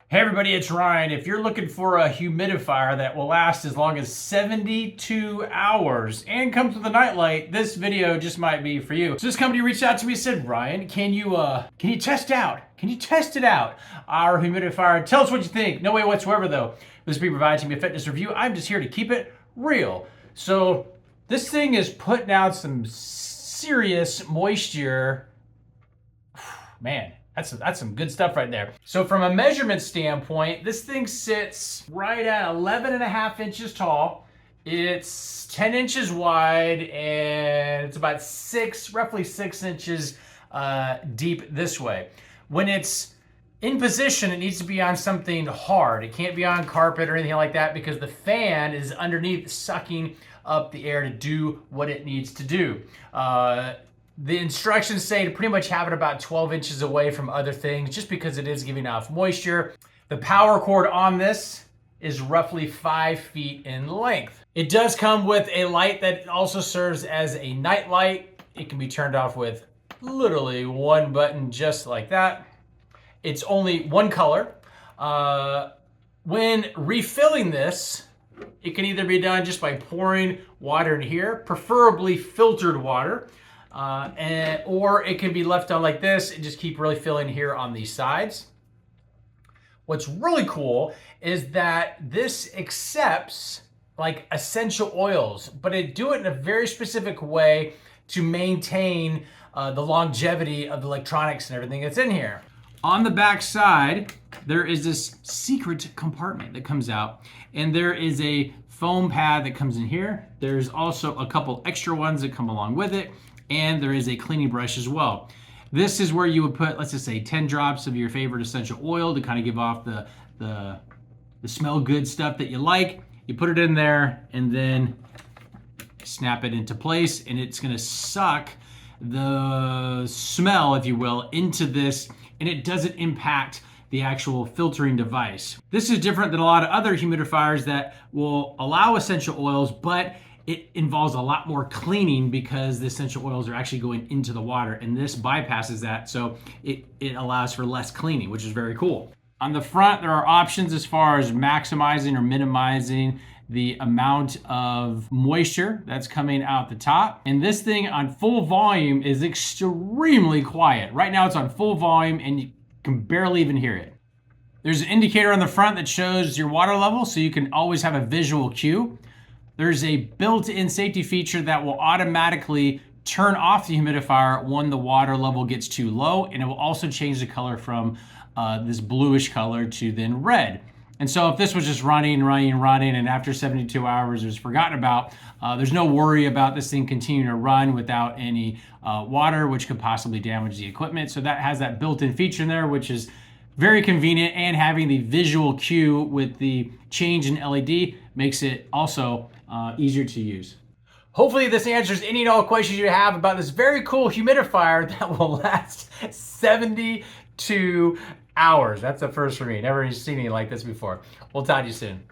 Hey everybody, it's Ryan. If you're looking for a humidifier that will last as long as 72 hours and comes with a nightlight, this video just might be for you. So this company reached out to me and said, Ryan, can you test it out? Our humidifier. Tell us what you think. No way whatsoever though. This will be providing me a fitness review. I'm just here to keep it real. So this thing is putting out some serious moisture. Man, that's some good stuff right there. So from a measurement standpoint, this thing sits right at 11 and a half inches tall. It's 10 inches wide and it's about roughly 6 inches deep this way. When it's in position, it needs to be on something hard. It can't be on carpet or anything like that because the fan is underneath sucking up the air to do what it needs to do. The instructions say to pretty much have it about 12 inches away from other things just because it is giving off moisture. The power cord on this is roughly 5 feet in length. It does come with a light that also serves as a night light. It can be turned off with literally one button just like that. It's only one color. When refilling this, it can either be done just by pouring water in here, preferably filtered water, or it can be left on like this and just keep really filling here on these sides. What's really cool is that this accepts like essential oils, but it do it in a very specific way to maintain the longevity of the electronics and everything that's in here. On the back side, there is this secret compartment that comes out, and there is a foam pad that comes in here. There's also a couple extra ones that come along with it, and there is a cleaning brush as well. This is where you would put, let's just say 10 drops of your favorite essential oil to kind of give off the smell good stuff that you like. You put it in there and then snap it into place, and it's gonna suck the smell, if you will, into this, and it doesn't impact the actual filtering device. This is different than a lot of other humidifiers that will allow essential oils, but it involves a lot more cleaning because the essential oils are actually going into the water, and this bypasses that, so it allows for less cleaning, which is very cool. On the front, there are options as far as maximizing or minimizing the amount of moisture that's coming out the top. And this thing on full volume is extremely quiet. Right now it's on full volume and you can barely even hear it. There's an indicator on the front that shows your water level, so you can always have a visual cue. There's a built-in safety feature that will automatically turn off the humidifier when the water level gets too low, and it will also change the color from this bluish color to then red. And so if this was just running, and after 72 hours it was forgotten about, there's no worry about this thing continuing to run without any water, which could possibly damage the equipment. So that has that built-in feature in there, which is very convenient, and having the visual cue with the change in LED makes it also easier to use. Hopefully this answers any and all questions you have about this very cool humidifier that will last 72 hours. That's a first for me. Never seen anything like this before. We'll talk to you soon.